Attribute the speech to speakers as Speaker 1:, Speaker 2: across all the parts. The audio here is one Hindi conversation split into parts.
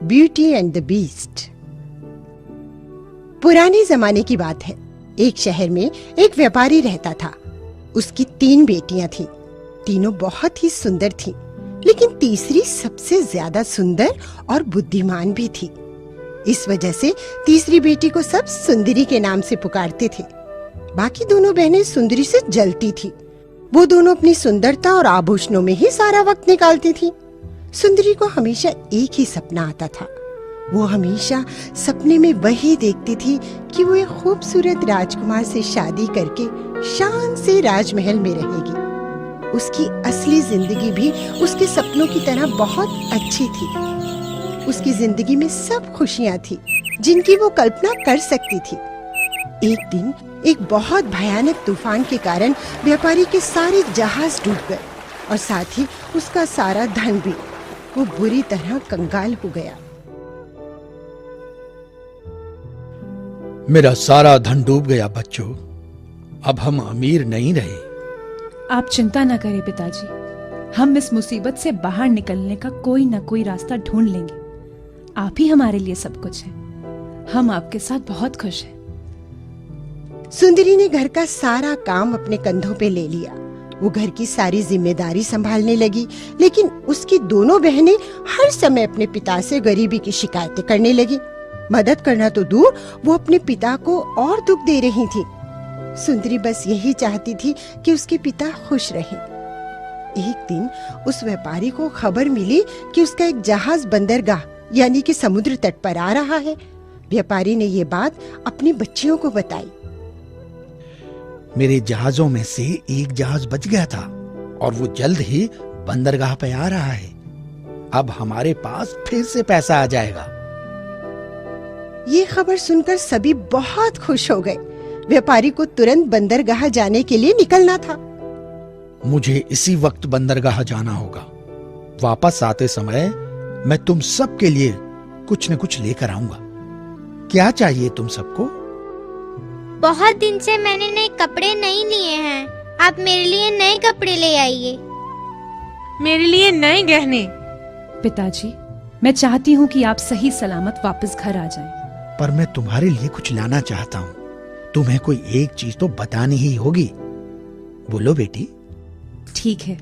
Speaker 1: Beauty and the beast. पुराने जमाने की बात है। एक शहर में एक व्यापारी रहता था। उसकी 3 बेटियां थीं। तीनों बहुत ही सुंदर थीं, लेकिन तीसरी सबसे ज्यादा सुंदर और बुद्धिमान भी थी। इस वजह से तीसरी बेटी को सब सुंदरी के नाम से पुकारते थे। बाकी दोनों बहनें सुंदरी से जलती थी। वो दोनों अपनी सुंदरता और आभूषणों में ही सारा वक्त निकालती थी। सुंदरी को हमेशा एक ही सपना आता था। वो हमेशा सपने में वही देखती थी कि वो एक खूबसूरत राजकुमार से शादी करके शान से राजमहल में रहेगी। उसकी असली जिंदगी भी उसके सपनों की तरह बहुत अच्छी थी। उसकी जिंदगी में सब खुशियां थी जिनकी वो कल्पना कर सकती थी। एक दिन एक बहुत भयानक तूफान के कारण व्यापारी के सारे जहाज डूब गए और साथ ही उसका सारा धन भी। वो बुरी तरह कंगाल हो गया।
Speaker 2: मेरा सारा धन डूब गया बच्चों। अब हम अमीर नहीं रहे।
Speaker 3: आप चिंता न करें पिताजी, हम इस मुसीबत से बाहर निकलने का कोई न कोई रास्ता ढूंढ लेंगे। आप ही हमारे लिए सब कुछ है। हम आपके साथ बहुत खुश हैं।
Speaker 1: सुंदरी ने घर का सारा काम अपने कंधों पे ले लिया। वो घर की सारी जिम्मेदारी संभालने लगी, लेकिन उसकी दोनों बहनें हर समय अपने पिता से गरीबी की शिकायतें करने लगी। मदद करना तो दूर, वो अपने पिता को और दुख दे रही थी। सुंदरी बस यही चाहती थी कि उसके पिता खुश रहें। एक दिन उस व्यापारी को खबर मिली कि उसका एक जहाज बंदरगाह यानी कि समुद्र तट पर आ रहा है। व्यापारी ने ये बात अपनी बच्चियों को बताई।
Speaker 2: मेरे जहाजों में से एक जहाज बच गया था और वो जल्द ही बंदरगाह पे आ रहा है। अब हमारे पास फिर से पैसा आ जाएगा।
Speaker 1: ये खबर सुनकर सभी बहुत खुश हो गए। व्यापारी को तुरंत बंदरगाह जाने के लिए निकलना था।
Speaker 2: मुझे इसी वक्त बंदरगाह जाना होगा। वापस आते समय मैं तुम सब के लिए कुछ न कुछ लेकर आऊंगा। क्या चाहिए तुम सबको?
Speaker 4: बहुत दिन से मैंने नए कपड़े नहीं लिए हैं। आप मेरे लिए नए कपड़े ले आइए।
Speaker 5: मेरे लिए नए गहने।
Speaker 3: पिताजी, मैं चाहती हूँ कि आप सही सलामत वापस घर आ जाएं।
Speaker 2: पर मैं तुम्हारे लिए कुछ लाना चाहता हूँ। तुम्हें कोई एक चीज तो बतानी ही होगी। बोलो बेटी।
Speaker 3: ठीक है,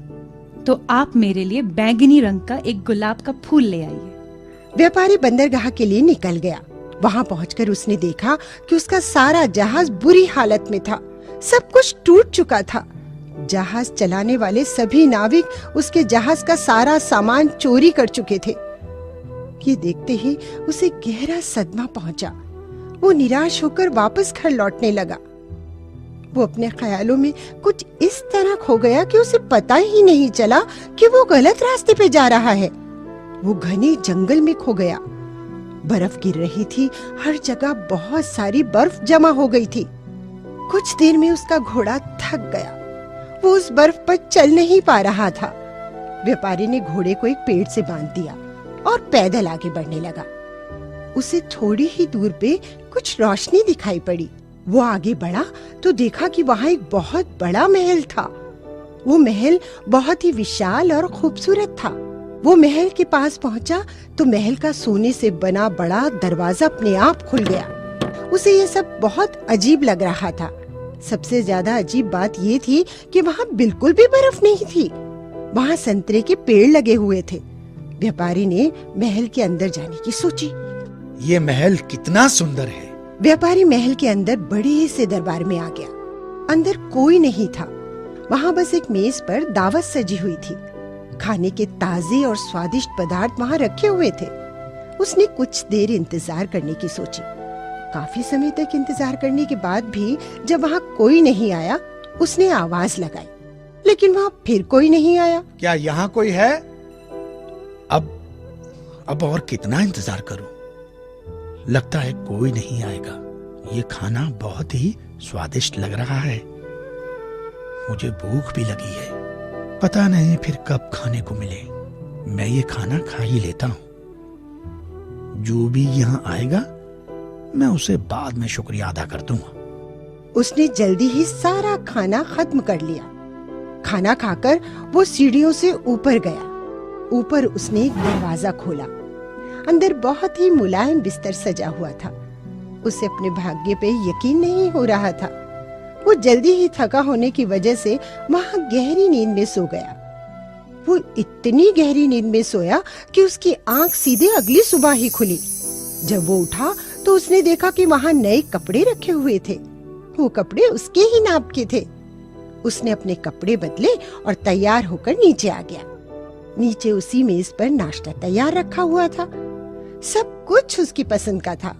Speaker 3: तो आप मेरे लिए बैंगनी रंग का एक गुलाब का फूल ले आइए।
Speaker 1: व्यापारी बंदरगाह के लिए निकल गया। वहां पहुंचकर उसने देखा कि उसका सारा जहाज बुरी हालत में था। सब कुछ टूट चुका था। जहाज चलाने वाले सभी नाविक उसके जहाज का सारा सामान चोरी कर चुके थे। ये देखते ही उसे गहरा सदमा पहुंचा। वो निराश होकर वापस घर लौटने लगा। वो अपने ख्यालों में कुछ इस तरह खो गया कि उसे पता ही नहीं चला कि वो गलत रास्ते पे जा रहा है। वो घने जंगल में खो गया। बर्फ गिर रही थी। हर जगह बहुत सारी बर्फ जमा हो गई थी। कुछ देर में उसका घोड़ा थक गया। वो उस बर्फ पर चल नहीं पा रहा था। व्यापारी ने घोड़े को एक पेड़ से बांध दिया और पैदल आगे बढ़ने लगा। उसे थोड़ी ही दूर पे कुछ रोशनी दिखाई पड़ी। वो आगे बढ़ा तो देखा कि वहां एक बहुत बड़ा महल था। वो महल बहुत ही विशाल और खूबसूरत था। वो महल के पास पहुंचा तो महल का सोने से बना बड़ा दरवाजा अपने आप खुल गया। उसे ये सब बहुत अजीब लग रहा था। सबसे ज्यादा अजीब बात ये थी कि वहां बिल्कुल भी बर्फ नहीं थी। वहां संतरे के पेड़ लगे हुए थे। व्यापारी ने महल के अंदर जाने की सोची।
Speaker 2: ये महल कितना सुंदर है।
Speaker 1: व्यापारी महल के अंदर बड़े से दरबार में आ गया। अंदर कोई नहीं था। वहां बस एक मेज पर दावत सजी हुई थी। खाने के ताजे और स्वादिष्ट पदार्थ वहां रखे हुए थे। उसने कुछ देर इंतजार करने की सोची। काफी समय तक इंतजार करने के बाद भी जब वहां कोई नहीं आया, उसने आवाज लगाई, लेकिन वहां फिर कोई नहीं आया।
Speaker 2: क्या यहाँ कोई है? अब और कितना इंतजार करूं? लगता है कोई नहीं आएगा। ये खाना बहुत ही स्वादिष्ट लग रहा है। मुझे भूख भी लगी है। पता नहीं फिर कब खाने को मिले। मैं ये खाना खा ही लेता हूँ। जो भी यहाँ आएगा मैं उसे बाद में शुक्रिया अदा कर दूंगा।
Speaker 1: उसने जल्दी ही सारा खाना खत्म कर लिया। खाना खाकर वो सीढ़ियों से ऊपर गया। ऊपर उसने एक दरवाजा खोला। अंदर बहुत ही मुलायम बिस्तर सजा हुआ था। उसे अपने भाग्य पे यकीन नहीं हो रहा था। वो जल्दी ही थका होने की वजह से वहां गहरी नींद में सो गया। वो इतनी गहरी नींद में सोया कि उसकी आंख सीधे अगली सुबह ही खुली। जब वो उठा तो उसने देखा कि वहां नए कपड़े रखे हुए थे। वो कपड़े उसके ही नाप के थे। उसने अपने कपड़े बदले और तैयार होकर नीचे आ गया। नीचे उसी मेज पर नाश्ता तैयार रखा हुआ था। सब कुछ उसकी पसंद का था।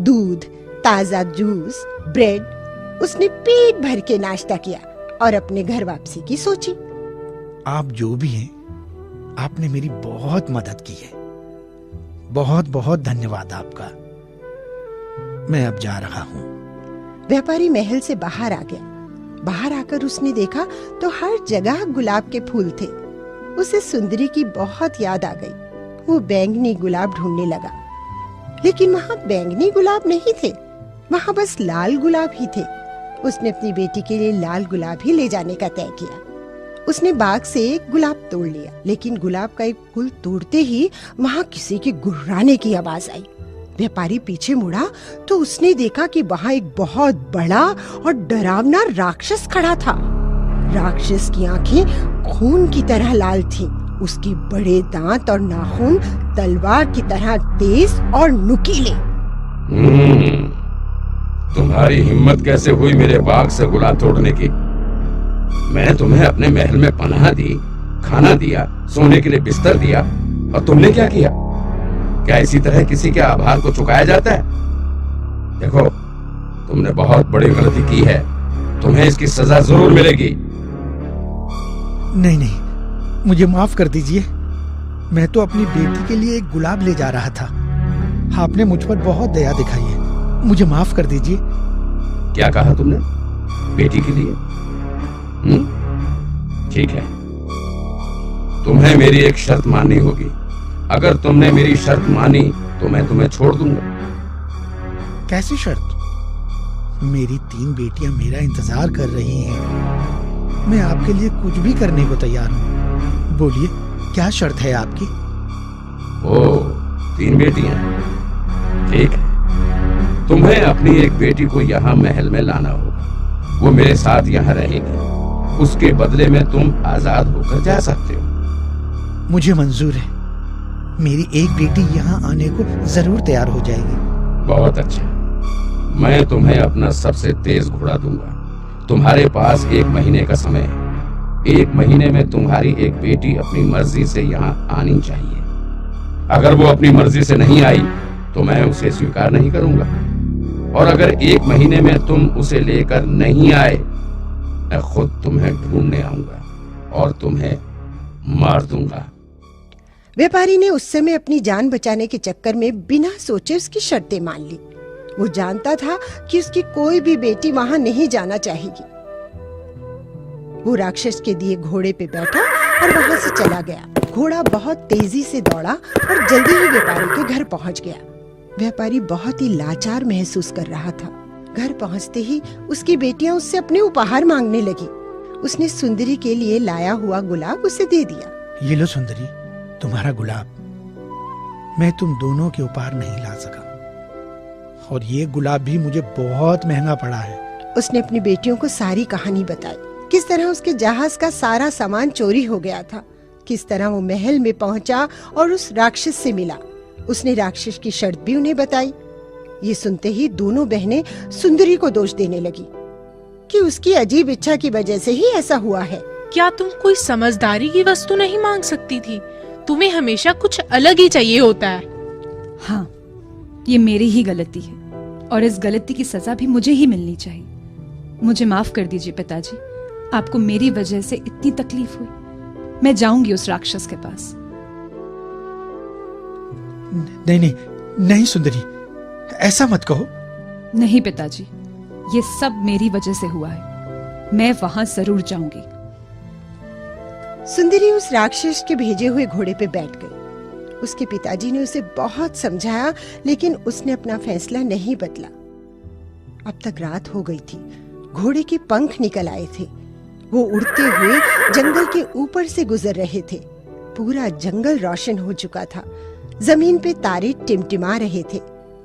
Speaker 1: दूध, ताजा जूस, ब्रेड। उसने पेट भर के नाश्ता किया और अपने घर वापसी की सोची।
Speaker 2: आप जो भी हैं, आपने मेरी बहुत मदद की है। बहुत बहुत धन्यवाद आपका। मैं अब जा रहा हूँ।
Speaker 1: व्यापारी महल से बाहर आ गया। बाहर आकर उसने देखा तो हर जगह गुलाब के फूल थे। उसे सुंदरी की बहुत याद आ गई। वो बैंगनी गुलाब ढूंढने लगा, लेकिन वहाँ बैंगनी गुलाब नहीं थे, वहाँ बस लाल गुलाब ही थे। उसने अपनी बेटी के लिए लाल गुलाब ही ले जाने का तय किया। उसने बाग से एक गुलाब तोड़ लिया, लेकिन गुलाब का एक फूल तोड़ते ही वहाँ किसी के गुर्राने की आवाज आई। व्यापारी पीछे मुड़ा तो उसने देखा कि वहाँ एक बहुत बड़ा और डरावना राक्षस खड़ा था। राक्षस की आंखें खून की तरह लाल थीं। उसके बड़े दांत और नाखून तलवार की तरह तेज और नुकीले।
Speaker 6: तुम्हारी हिम्मत कैसे हुई मेरे बाग से गुलाब तोड़ने की? मैं तुम्हें अपने महल में पनाह दी, खाना दिया, सोने के लिए बिस्तर दिया, और तुमने क्या किया? क्या इसी तरह किसी के आभार को चुकाया जाता है? देखो, तुमने बहुत बड़ी गलती की है। तुम्हें इसकी सजा जरूर मिलेगी।
Speaker 2: नहीं, मुझे माफ कर दीजिए। मैं तो अपनी बेटी के लिए एक गुलाब ले जा रहा था। आपने मुझ पर बहुत दया दिखाई है। मुझे माफ कर दीजिए।
Speaker 6: क्या कहा तुमने? बेटी के लिए? ठीक है, तुम्हें मेरी एक शर्त माननी होगी। अगर तुमने मेरी शर्त मानी तो मैं तुम्हें छोड़ दूंगा।
Speaker 2: कैसी शर्त? मेरी 3 बेटियां मेरा इंतजार कर रही हैं। मैं आपके लिए कुछ भी करने को तैयार हूँ। बोलिए, क्या शर्त है आपकी?
Speaker 6: ओह, 3 बेटियां। ठीक है, तुम्हें अपनी एक बेटी को यहाँ महल में लाना होगा। वो मेरे साथ यहाँ रहेगी। उसके बदले में तुम आजाद होकर जा सकते हो।
Speaker 2: मुझे मंजूर है। मेरी एक बेटी यहाँ आने को जरूर तैयार हो जाएगी।
Speaker 6: बहुत अच्छा। मैं तुम्हें अपना सबसे तेज घोड़ा दूंगा। तुम्हारे पास 1 महीने का समय है। 1 महीने में तुम्हारी एक बेटी अपनी मर्जी से यहाँ आनी चाहिए। अगर वो अपनी मर्जी से नहीं आई तो मैं उसे स्वीकार नहीं करूंगा। और अगर 1 महीने में तुम उसे लेकर नहीं आए, मैं खुद तुम्हें ढूंढने आऊंगा और तुम्हें मार दूंगा।
Speaker 1: व्यापारी ने उस समय अपनी जान बचाने के चक्कर में बिना सोचे उसकी शर्तें मान ली। वो जानता था कि उसकी कोई भी बेटी वहां नहीं जाना चाहेगी। वो राक्षस के दिए घोड़े पे बैठा और वहां से चला गया। घोड़ा बहुत तेजी से दौड़ा और जल्दी ही व्यापारी के घर पहुंच गया। व्यापारी बहुत ही लाचार महसूस कर रहा था। घर पहुंचते ही उसकी बेटियां उससे अपने उपहार मांगने लगी। उसने सुंदरी के लिए लाया हुआ गुलाब उसे दे दिया।
Speaker 2: ये लो सुंदरी, तुम्हारा गुलाब। मैं तुम दोनों के उपहार नहीं ला सका, और ये गुलाब भी मुझे बहुत महंगा पड़ा है।
Speaker 1: उसने अपनी बेटियों को सारी कहानी बताई। किस तरह उसके जहाज का सारा सामान चोरी हो गया था, किस तरह वो महल में पहुंचा और उस राक्षस से मिला। उसने राक्षस की शर्त भी उन्हें बताई। ये सुनते ही दोनों बहनें सुंदरी को दोष देने लगी कि उसकी अजीब इच्छा की वजह से ही ऐसा हुआ है।
Speaker 5: क्या तुम कोई समझदारी की वस्तु नहीं मांग सकती थी? तुम्हें हमेशा कुछ अलग ही चाहिए होता है।
Speaker 3: हाँ, ये मेरी ही गलती है और इस गलती की सजा भी मुझे ही मिलनी चाहिए। मुझे माफ कर दीजिए पिताजी, आपको मेरी वजह से इतनी तकलीफ हुई। मैं जाऊंगी उस राक्षस के पास।
Speaker 2: नहीं सुंदरी, ऐसा मत कहो।
Speaker 3: नहीं पिताजी, ये सब मेरी वजह से हुआ है। मैं वहां जरूर जाऊंगी।
Speaker 1: सुंदरी उस राक्षस के भेजे हुए घोड़े पे बैठ गई। उसके पिताजी ने उसे बहुत समझाया, लेकिन उसने अपना फैसला नहीं बदला। अब तक रात हो गई थी। घोड़े के पंख निकल आए थे। वो उड़ते हुए जंगल के ऊपर से गुजर रहे थे। पूरा जंगल रोशन हो चुका था। जमीन पे तारे टिमटिमा रहे थे।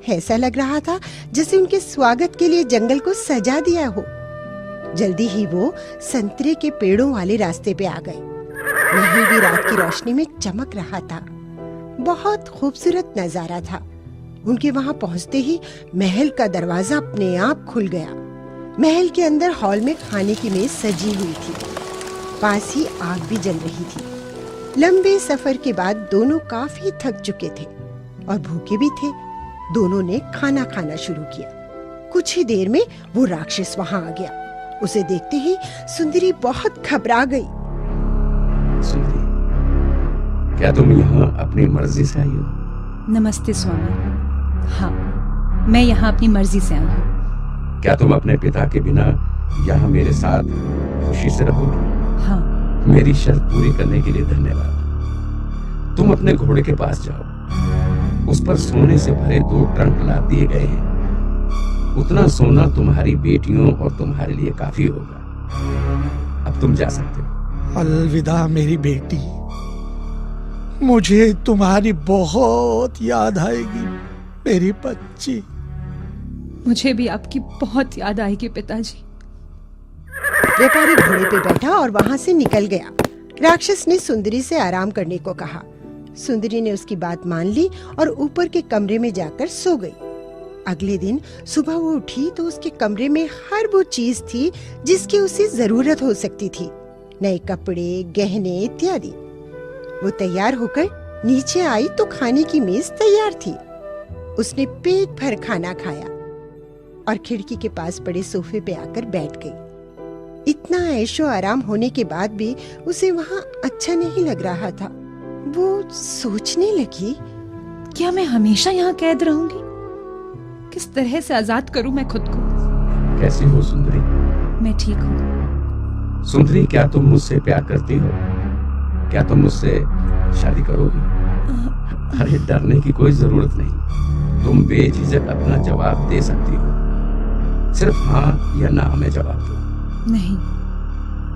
Speaker 1: ऐसा लग रहा था जैसे उनके स्वागत के लिए जंगल को सजा दिया हो। जल्दी ही वो संतरे के पेड़ों वाले रास्ते पे आ गए। महल भी रात की रोशनी में चमक रहा था। बहुत खूबसूरत नजारा था। उनके वहां पहुंचते ही महल का दरवाजा अपने आप खुल गया। महल के अंदर हॉल में खाने की मेज सजी हुई थी। पास ही आग भी जल रही थी। लंबे सफर के बाद दोनों काफी थक चुके थे और भूखे भी थे। दोनों ने खाना खाना शुरू किया। कुछ ही देर में वो राक्षस वहां आ गया। उसे देखते ही सुंदरी बहुत घबरा गई।
Speaker 6: सुंदरी, क्या तुम यहाँ अपनी मर्जी से आई हो?
Speaker 3: नमस्ते स्वामी। हाँ, मैं यहाँ अपनी मर्जी से आई हूँ।
Speaker 6: क्या तुम अपने पिता के बिना यहाँ मेरे साथ खुशी से रहोगी?
Speaker 3: हाँ।
Speaker 6: मेरी शर्त पूरी करने के लिए धन्यवाद। तुम अपने घोड़े के पास जाओ। उस पर सोने से भरे 2 ट्रंक लाद दिए गए हैं। उतना सोना तुम्हारी बेटियों और तुम्हारे लिए काफी होगा। अब तुम जा सकते हो।
Speaker 2: अलविदा मेरी बेटी, मुझे तुम्हारी बहुत याद आएगी मेरी बच्ची।
Speaker 3: मुझे भी आपकी बहुत याद आएगी पिताजी।
Speaker 1: व्यापारी घोड़े पे बैठा और वहां से निकल गया। राक्षस ने सुंदरी से आराम करने को कहा। सुंदरी ने उसकी बात मान ली और ऊपर के कमरे में जाकर सो गई। अगले दिन सुबह वो उठी तो उसके कमरे में हर वो चीज थी जिसकी उसे जरूरत हो सकती थी। नए कपड़े, गहने इत्यादि। वो तैयार होकर नीचे आई तो खाने की मेज तैयार थी। उसने पेट भर खाना खाया और खिड़की के पास पड़े सोफे पे आकर बैठ गई। इतना ऐशो आराम होने के बाद भी उसे वहाँ अच्छा नहीं लग रहा था। वो सोचने लगी,
Speaker 3: क्या मैं हमेशा यहाँ कैद रहूंगी? किस तरह से आजाद करूं मैं खुद को?
Speaker 6: कैसी हो सुंदरी?
Speaker 3: मैं ठीक हूँ।
Speaker 6: सुंदरी, क्या तुम मुझसे प्यार करती हो? क्या तुम मुझसे शादी करोगी? अरे डरने की कोई जरूरत नहीं। तुम बेझिझक अपना जवाब दे सकती हो। सिर्फ हाँ या ना में जवाब दो।
Speaker 3: नहीं।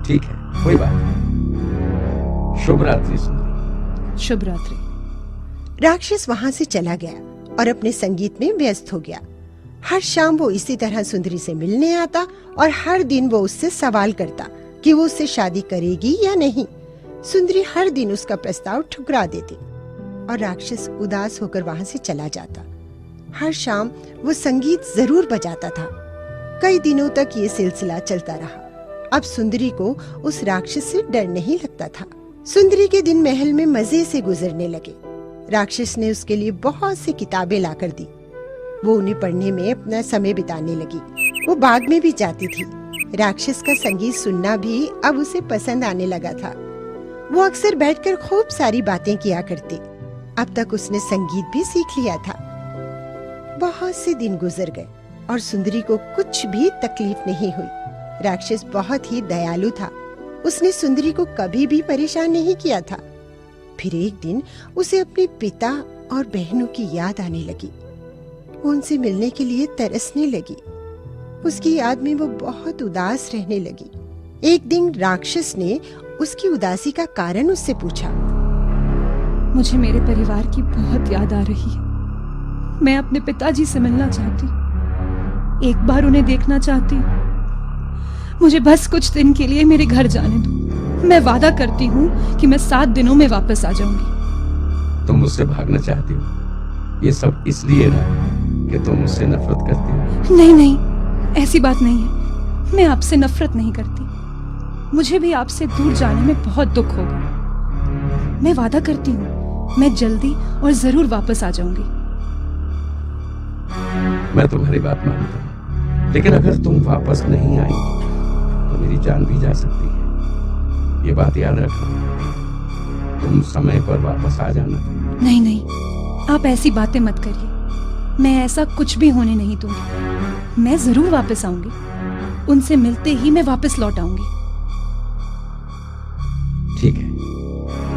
Speaker 6: ठीक है, कोई बात नहीं। शुभ रात्रि सुंदरी।
Speaker 3: शुभ रात्रि।
Speaker 1: राक्षस वहां से चला गया और अपने संगीत में व्यस्त हो गया। हर शाम वो इसी तरह सुंदरी से मिलने आता और हर दिन वो उससे सवाल करता कि वो उससे शादी करेगी या नहीं। सुंदरी हर दिन उसका प्रस्ताव ठुकरा देती और राक्षस उदास होकर वहां से चला जाता। हर शाम वो संगीत जरूर बजाता था। कई दिनों तक ये सिलसिला चलता रहा। अब सुंदरी को उस राक्षस से डर नहीं लगता था। सुंदरी के दिन महल में मजे से गुजरने लगे। राक्षस ने उसके लिए बहुत सी किताबें लाकर दी। वो उन्हें पढ़ने में अपना समय बिताने लगी। वो बाग में भी जाती थी। राक्षस का संगीत सुनना भी अब उसे पसंद आने लगा था। वो अक्सर बैठकर खूब सारी बातें किया करती। अब तक उसने संगीत भी सीख लिया था। बहुत से दिन गुजर गए और सुंदरी को कुछ भी तकलीफ नहीं हुई। राक्षस बहुत ही दयालु था। उसने सुंदरी को कभी भी परेशान नहीं किया था। फिर एक दिन उसे अपने पिता और बहनों की याद आने लगी। वो उनसे मिलने के लिए तरसने लगी। उसकी याद में वो बहुत उदास रहने लगी। एक दिन राक्षस ने उसकी उदासी का कारण उससे पूछा।
Speaker 3: मुझे मेरे परिवार की बहुत याद आ रही है। मैं अपने पिताजी से मिलना चाहती, एक बार उन्हें देखना चाहती। मुझे बस कुछ दिन के लिए मेरे घर जाने दो। मैं वादा करती हूँ कि मैं 7 दिनों में वापस आ जाऊंगी।
Speaker 6: तुम मुझसे भागना चाहती हो? ये सब इसलिए ना कि तुम मुझसे नफरत करती हो?
Speaker 3: नहीं नहीं, ऐसी बात नहीं है। मैं आपसे नफरत नहीं करती। मुझे भी आपसे दूर जाने में बहुत दुख होगा। मैं वादा करती हूँ, मैं जल्दी और जरूर वापस आ जाऊंगी।
Speaker 6: मैं तुम्हारी बात मानता हूँ, लेकिन अगर तुम वापस नहीं आई तो मेरी जान भी जा सकती है। ये बात याद रखना। तुम समय पर वापस आ जाना।
Speaker 3: नहीं नहीं, आप ऐसी बातें मत करिए। मैं ऐसा कुछ भी होने नहीं दूंगी। मैं जरूर वापस आऊंगी। उनसे मिलते ही मैं वापस लौट आऊंगी।
Speaker 6: ठीक है,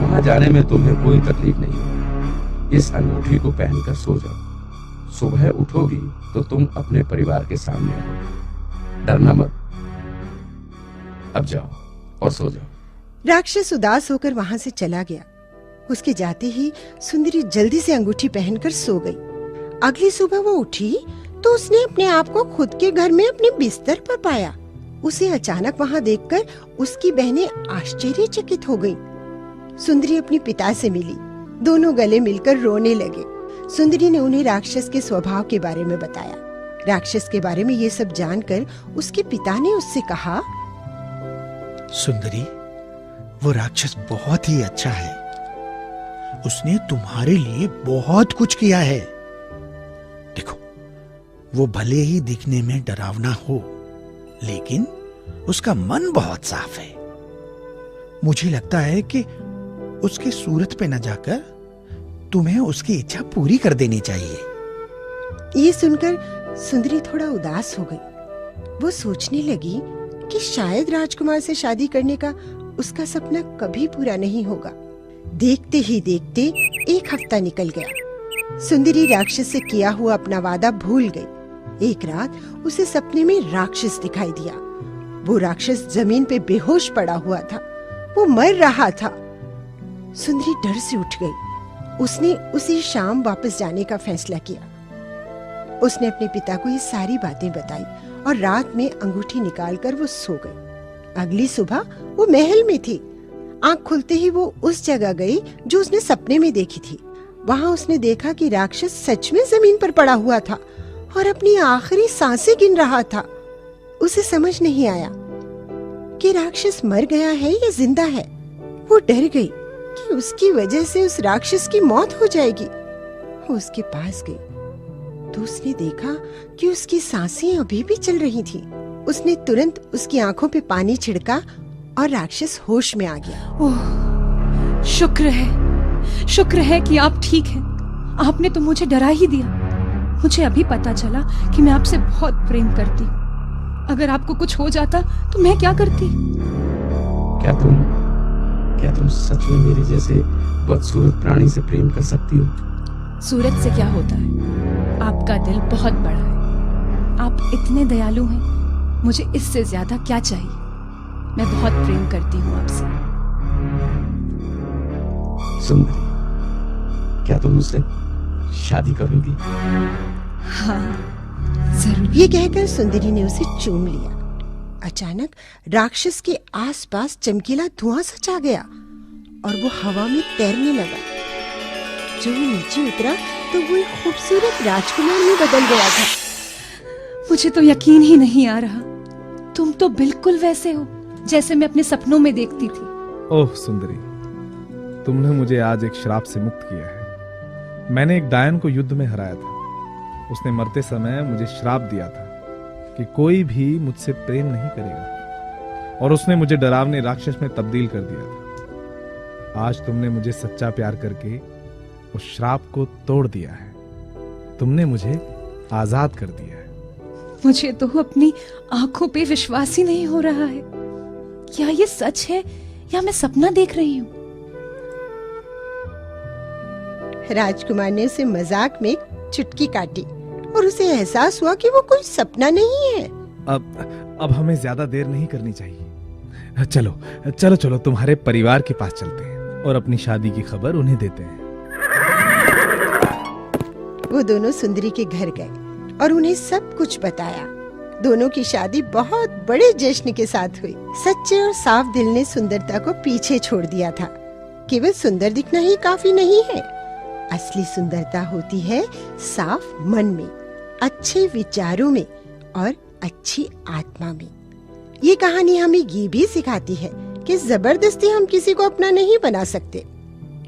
Speaker 6: वहां जाने में तुम्हें कोई तकलीफ नहीं होगी। इस अंगूठी को पहनकर सो जाओ। सुबह उठोगी तो तुम अपने परिवार के सामने हो। डरना मत। अब जाओ और सो जाओ।
Speaker 1: राक्षस उदास होकर वहां से चला गया। उसके जाते ही सुंदरी जल्दी से अंगूठी पहनकर सो गई। अगली सुबह वो उठी तो उसने अपने आप को खुद के घर में अपने बिस्तर पर पाया। उसे अचानक वहाँ देखकर उसकी बहनें आश्चर्यचकित हो गईं। सुंदरी अपने पिता से मिली। दोनों गले मिलकर रोने लगे। सुंदरी ने उन्हें राक्षस के स्वभाव के बारे में बताया। राक्षस के बारे में ये सब जानकर उसके पिता ने उससे कहा,
Speaker 2: सुंदरी, वो राक्षस बहुत ही अच्छा है। उसने तुम्हारे लिए बहुत कुछ किया है। देखो, वो भले ही दिखने में डरावना हो, लेकिन उसका मन बहुत साफ है। मुझे लगता है कि उसके सूरत पे न जाकर तुम्हें उसकी इच्छा पूरी कर देनी चाहिए।
Speaker 1: ये सुनकर सुंदरी थोड़ा उदास हो गई। वो सोचने लगी कि शायद राजकुमार से शादी करने का उसका सपना कभी पूरा नहीं होगा। देखते ही देखते 1 हफ्ता निकल गया। सुंदरी राक्षस से किया हुआ अपना वादा भूल गई। एक रात उसे सपने में राक्षस दिखाई दिया। वो राक्षस जमीन पे बेहोश पड़ा हुआ था। वो मर रहा था। सुंदरी डर से उठ गई। उसने उसी शाम वापस जाने का फैसला किया। उसने अपने पिता को ये सारी बातें बताई और रात में अंगूठी निकालकर वो सो गई। अगली सुबह वो महल में थी। आंख खुलते ही वो उस जगह गई जो उसने सपने में देखी थी। वहां उसने देखा कि राक्षस सच में जमीन पर पड़ा हुआ था और अपनी आखिरी सांसें गिन रहा था। उसे समझ नहीं आया कि राक्षस मर गया है या जिंदा है। वो डर गई कि उसकी वजह से उस राक्षस की मौत हो जाएगी। वो उसके पास गई तो उसने देखा कि उसकी सांसें अभी भी चल रही थी। उसने तुरंत उसकी आंखों पे पानी छिड़का और राक्षस होश में आ गया।
Speaker 3: ओह, शुक्र है कि आप ठीक हैं। आपने तो मुझे डरा ही दिया। मुझे अभी पता चला कि मैं आपसे बहुत प्रेम करती हूँ। अगर आपको कुछ हो जाता तो मैं क्या करती?
Speaker 6: क्या तुम सच में मेरे जैसे बदसूरत प्राणी से प्रेम कर सकती हो?
Speaker 3: सूरत से क्या होता है? आपका दिल बहुत बड़ा है। आप इतने दयालु हैं। मुझे इससे ज्यादा क्या चाहिए? मैं बहुत प्रेम करती हूँ आपसे।
Speaker 6: सुंदरी, क्या तुम मुझसे शादी करोगी?
Speaker 3: हाँ, जरूर।
Speaker 1: ये कहकर सुंदरी ने उसे चूम लिया। अचानक राक्षस के आसपास चमकीला धुआं सा छा गया और वो हवा में तैरने लगा। जो नीचे उतरा तो वो एक खूबसूरत राजकुमार में बदल गया था।
Speaker 3: मुझे तो यकीन ही नहीं आ रहा। तुम तो बिल्कुल वैसे हो जैसे मैं अपने सपनों में देखती थी।
Speaker 7: ओह सुंदरी, तुमने मुझे आज एक श्राप से मुक्त किया है। मैंने एक डायन को युद्ध में हराया था। उसने मरते समय मुझे श्राप दिया था कि कोई भी मुझसे प्रेम नहीं करेगा, और उसने मुझे डरावने राक्षस में तब्दील कर दिया था। आज तुमने मुझे सच्चा प्यार करके उस श्राप को तोड़ दिया है। तुमने मुझे आजाद कर दिया है।
Speaker 3: मुझे तो अपनी आंखों पे विश्वास ही नहीं हो रहा है। क्या ये सच है या मैं सपना देख रही हूँ?
Speaker 1: राजकुमार ने उसे मजाक में चुटकी काटी और उसे एहसास हुआ कि वो कोई सपना नहीं है।
Speaker 7: अब हमें ज्यादा देर नहीं करनी चाहिए। चलो चलो चलो, तुम्हारे परिवार के पास चलते हैं और अपनी शादी की खबर उन्हें देते हैं।
Speaker 1: वो दोनों सुंदरी के घर गए और उन्हें सब कुछ बताया। दोनों की शादी बहुत बड़े जश्न के साथ हुई। सच्चे और साफ दिल ने सुंदरता को पीछे छोड़ दिया था। केवल सुंदर दिखना ही काफी नहीं है। असली सुंदरता होती है साफ मन में, अच्छे विचारों में और अच्छी आत्मा में। ये कहानी हमें ये भी सिखाती है कि जबरदस्ती हम किसी को अपना नहीं बना सकते।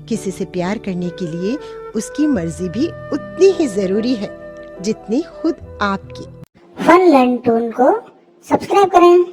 Speaker 1: किसी से प्यार करने के लिए उसकी मर्जी भी उतनी ही जरूरी है जितनी खुद आपकी।
Speaker 8: फन लर्न टून को सब्सक्राइब करें।